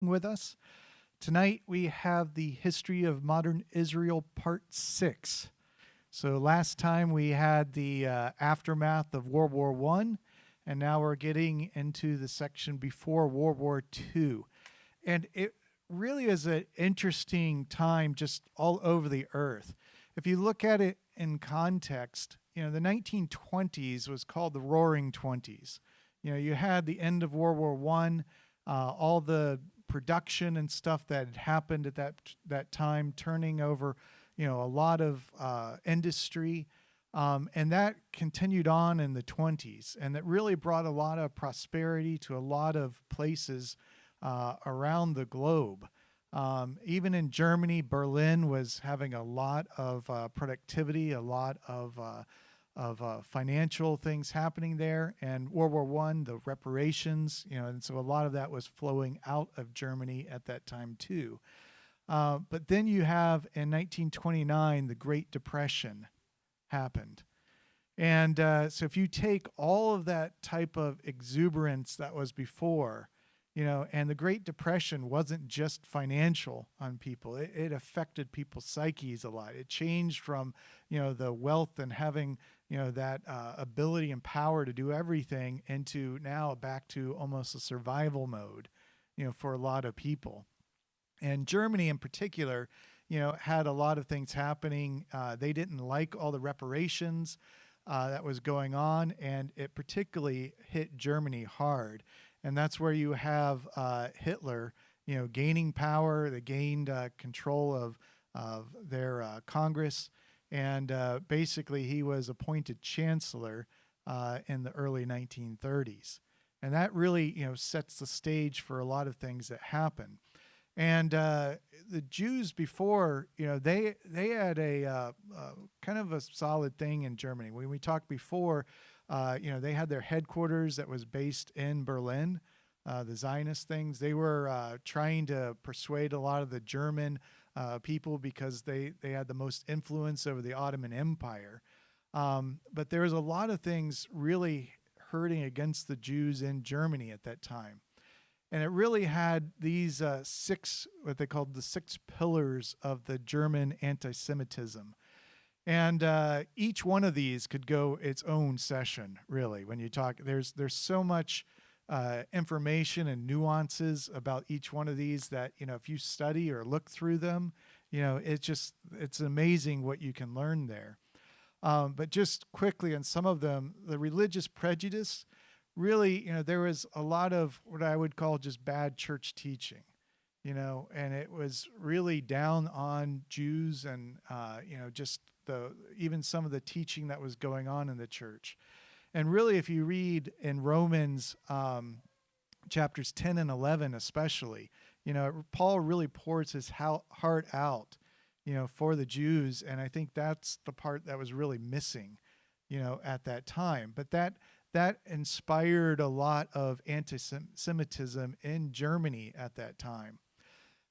with us. Tonight we have the history of modern Israel part 6. So last time we had the aftermath of World War I, and now we're getting into the section before World War II. And it really is an interesting time just all over the earth. If you look at it in context, the 1920s was called the Roaring Twenties. You had the end of World War I, all the production and stuff that had happened at that time, turning over, a lot of industry, and that continued on in the 20s, and that really brought a lot of prosperity to a lot of places around the globe. Even in Germany, Berlin was having a lot of productivity, a lot of financial things happening there, and World War I, the reparations, and so a lot of that was flowing out of Germany at that time too. But then you have in 1929, the Great Depression happened. And so if you take all of that type of exuberance that was before, and the Great Depression wasn't just financial on people. It affected people's psyches a lot. It changed from, the wealth and having, that ability and power to do everything into now back to almost a survival mode, for a lot of people. And Germany in particular, had a lot of things happening. They didn't like all the reparations that was going on, and it particularly hit Germany hard. And that's where you have Hitler, gaining power. They gained control of their Congress, and basically he was appointed chancellor in the early 1930s. And that really, sets the stage for a lot of things that happen. And the Jews before, they had a kind of a solid thing in Germany. When we talked before, they had their headquarters that was based in Berlin, the Zionist things. They were trying to persuade a lot of the German people because they had the most influence over the Ottoman Empire. But there was a lot of things really hurting against the Jews in Germany at that time. And it really had these what they called the 6 pillars of the German anti-Semitism. And each one of these could go its own session, really. When you talk, there's so much information and nuances about each one of these that, if you study or look through them, it's amazing what you can learn there. But just quickly on some of them, the religious prejudice, really, there was a lot of what I would call just bad church teaching, and it was really down on Jews and, just even some of the teaching that was going on in the church. And really, if you read in Romans chapters 10 and 11 especially, Paul really pours his heart out, for the Jews. And I think that's the part that was really missing, at that time. But that inspired a lot of anti-Semitism in Germany at that time.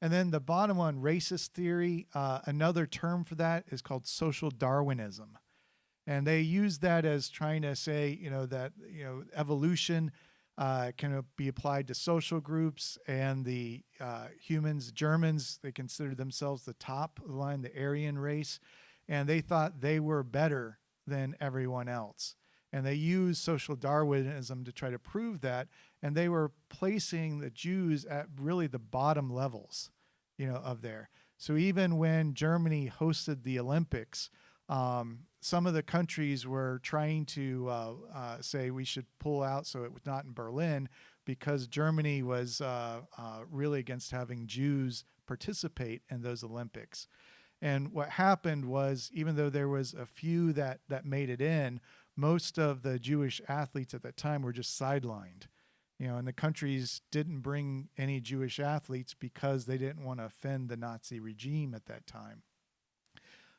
And then the bottom one, racist theory, another term for that is called social Darwinism. And they use that as trying to say, that, evolution can be applied to social groups, and the humans, Germans, they considered themselves the top of the line, the Aryan race, and they thought they were better than everyone else. And they used social Darwinism to try to prove that, and they were placing the Jews at really the bottom levels, of there. So even when Germany hosted the Olympics, some of the countries were trying to say we should pull out so it was not in Berlin, because Germany was really against having Jews participate in those Olympics. And what happened was, even though there was a few that made it in, most of the Jewish athletes at that time were just sidelined. And the countries didn't bring any Jewish athletes because they didn't want to offend the Nazi regime at that time.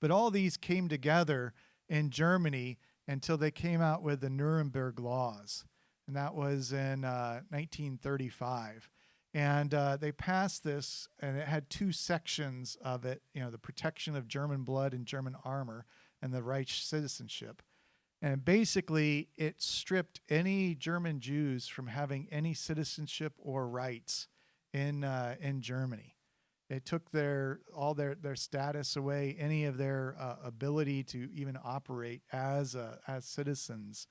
But all these came together in Germany until they came out with the Nuremberg laws. And that was in 1935. And they passed this, and it had 2 sections of it, the protection of German blood and German armor, and the Reich citizenship. And basically, it stripped any German Jews from having any citizenship or rights in Germany. It took all their status away, any of their ability to even operate as citizens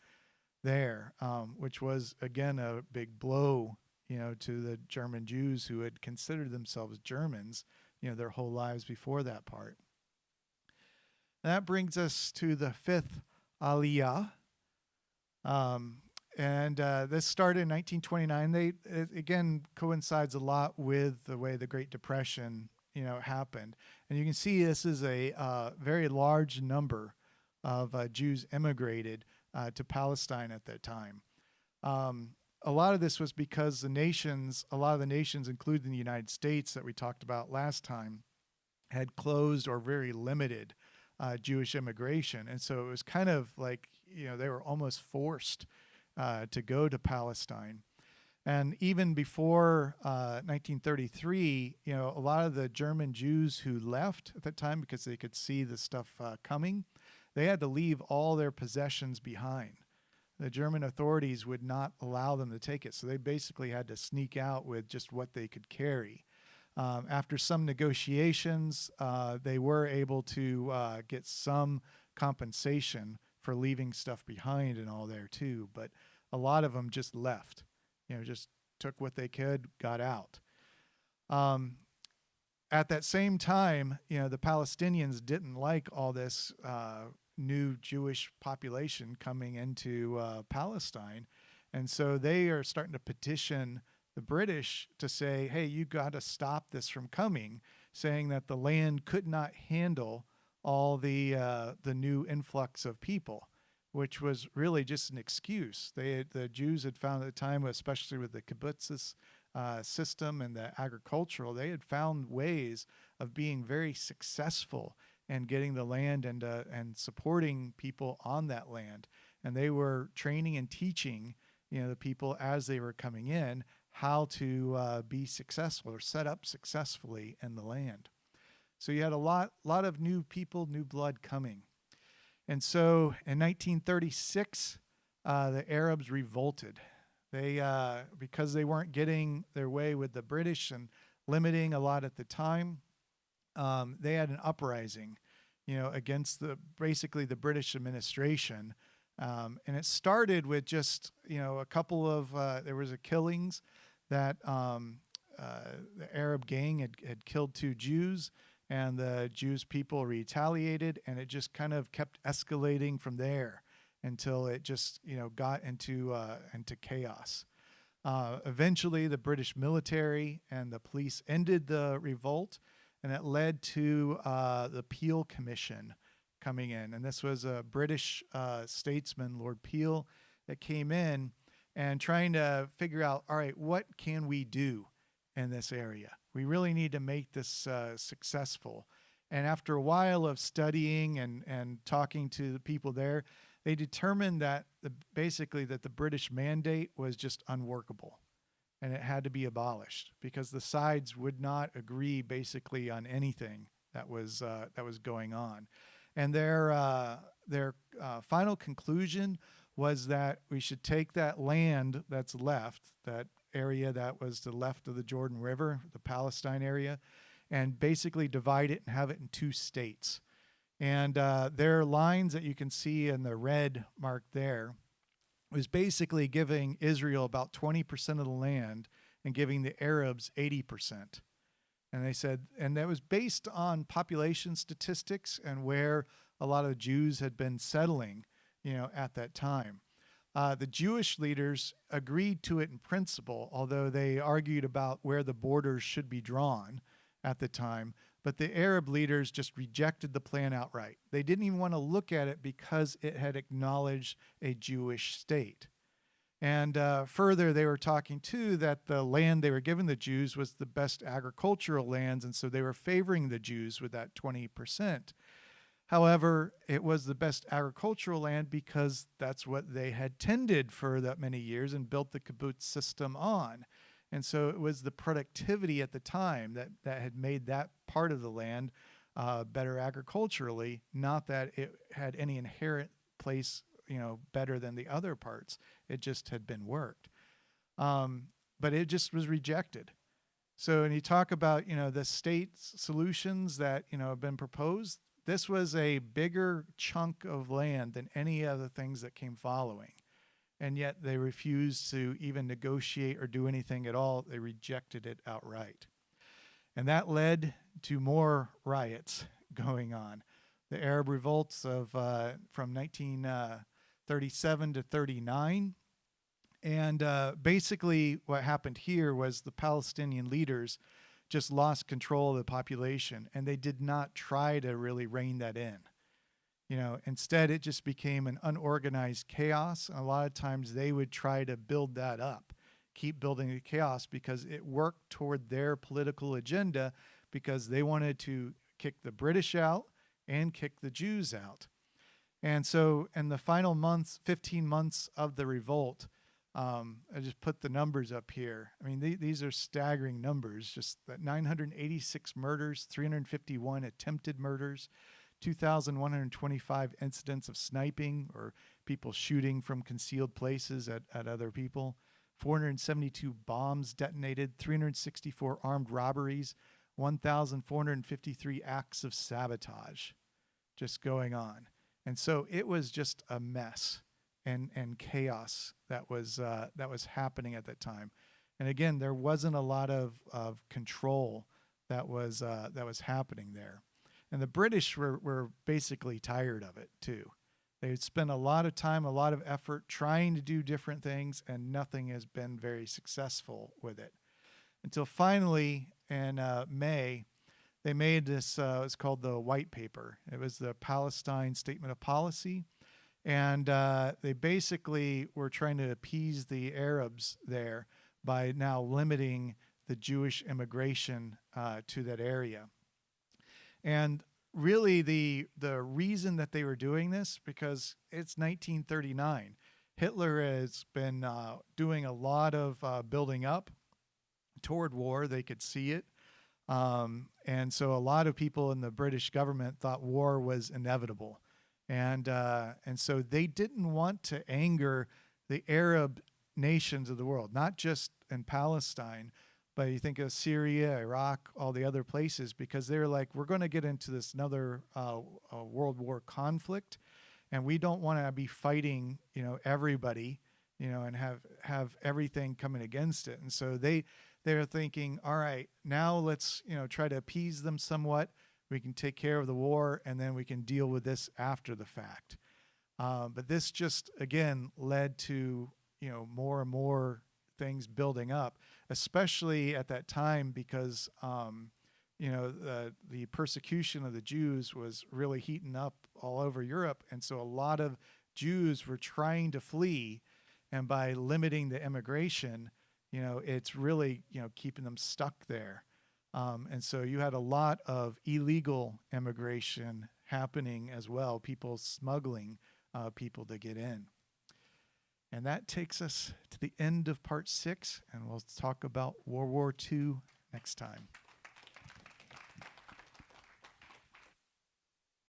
there, which was again a big blow, to the German Jews who had considered themselves Germans, their whole lives before that part. And that brings us to the Fifth Aliyah. And this started in 1929. It again coincides a lot with the way the Great Depression, happened. And you can see this is a very large number of Jews immigrated to Palestine at that time. A lot of this was because a lot of the nations, including the United States that we talked about last time, had closed or very limited Jewish immigration. And so it was kind of like, they were almost forced to go to Palestine. And even before 1933, a lot of the German Jews who left at that time because they could see the stuff coming, they had to leave all their possessions behind. The German authorities would not allow them to take it, so they basically had to sneak out with just what they could carry. After some negotiations, they were able to get some compensation for leaving stuff behind and all there too, but a lot of them just left, just took what they could, got out. At that same time, the Palestinians didn't like all this new Jewish population coming into Palestine, and so they are starting to petition the British to say, hey, you got to stop this from coming, saying that the land could not handle all the new influx of people, which was really just an excuse. The Jews had found at the time, especially with the kibbutzes system and the agricultural, they had found ways of being very successful in getting the land and supporting people on that land. And they were training and teaching, the people as they were coming in how to be successful or set up successfully in the land. So you had a lot of new people, new blood coming. And so in 1936, the Arabs revolted. They because they weren't getting their way with the British and limiting a lot at the time, they had an uprising, against basically the British administration. And it started with just, a couple of, there was a killings that the Arab gang had killed 2 Jews, and the Jews people retaliated, and it just kind of kept escalating from there until it just, got into chaos. Eventually, the British military and the police ended the revolt, and it led to the Peel Commission coming in. And this was a British statesman, Lord Peel, that came in and trying to figure out, all right, what can we do in this area? We really need to make this successful. And after a while of studying and talking to the people there, they determined that basically that the British mandate was just unworkable, and it had to be abolished because the sides would not agree basically on anything that was going on. And their final conclusion was that we should take that land that's left, that area that was to the left of the Jordan River, the Palestine area, and basically divide it and have it in 2 states. And their lines that you can see in the red mark there was basically giving Israel about 20% of the land and giving the Arabs 80%. And they said, and that was based on population statistics and where a lot of Jews had been settling, at that time. The Jewish leaders agreed to it in principle, although they argued about where the borders should be drawn at the time. But the Arab leaders just rejected the plan outright. They didn't even want to look at it because it had acknowledged a Jewish state. And further, they were talking too that the land they were giving the Jews was the best agricultural lands, and so they were favoring the Jews with that 20%. However, it was the best agricultural land because that's what they had tended for that many years and built the kibbutz system on. And so it was the productivity at the time that had made that part of the land better agriculturally, not that it had any inherent place, better than the other parts. It just had been worked. But it just was rejected. So when you talk about, the state's solutions that, have been proposed, this was a bigger chunk of land than any other things that came following. And yet they refused to even negotiate or do anything at all. They rejected it outright. And that led to more riots going on. The Arab Revolts of from 1937 to 39. And basically what happened here was the Palestinian leaders just lost control of the population, and they did not try to really rein that in. Instead it just became an unorganized chaos. And a lot of times they would try to build that up, keep building the chaos, because it worked toward their political agenda, because they wanted to kick the British out and kick the Jews out. And so in the final 15 months of the revolt, I just put the numbers up here. I mean, these are staggering numbers. Just that 986 murders, 351 attempted murders, 2,125 incidents of sniping or people shooting from concealed places at other people, 472 bombs detonated, 364 armed robberies, 1,453 acts of sabotage just going on. And so it was just a mess and chaos that was happening at that time. And again, there wasn't a lot of control that was happening there. And the British were basically tired of it too. They had spent a lot of time, a lot of effort trying to do different things, and nothing has been very successful with it. Until finally in May, they made this, it's called the White Paper. It was the Palestine Statement of Policy. And they basically were trying to appease the Arabs there by now limiting the Jewish immigration to that area. And really the reason that they were doing this, because it's 1939. Hitler has been doing a lot of building up toward war. They could see it. And so a lot of people in the British government thought war was inevitable. And so they didn't want to anger the Arab nations of the world, not just in Palestine, but you think of Syria, Iraq, all the other places, because they're like, we're going to get into this another world war conflict, and we don't want to be fighting, everybody, and have everything coming against it. And so they're thinking, all right, now let's try to appease them somewhat. We can take care of the war, and then we can deal with this after the fact. But this just, again, led to, more and more things building up, especially at that time because, the persecution of the Jews was really heating up all over Europe. And so a lot of Jews were trying to flee. And by limiting the immigration, it's really, keeping them stuck there. And so you had a lot of illegal immigration happening as well, people smuggling people to get in. And that takes us to the end of part 6, and we'll talk about World War II next time.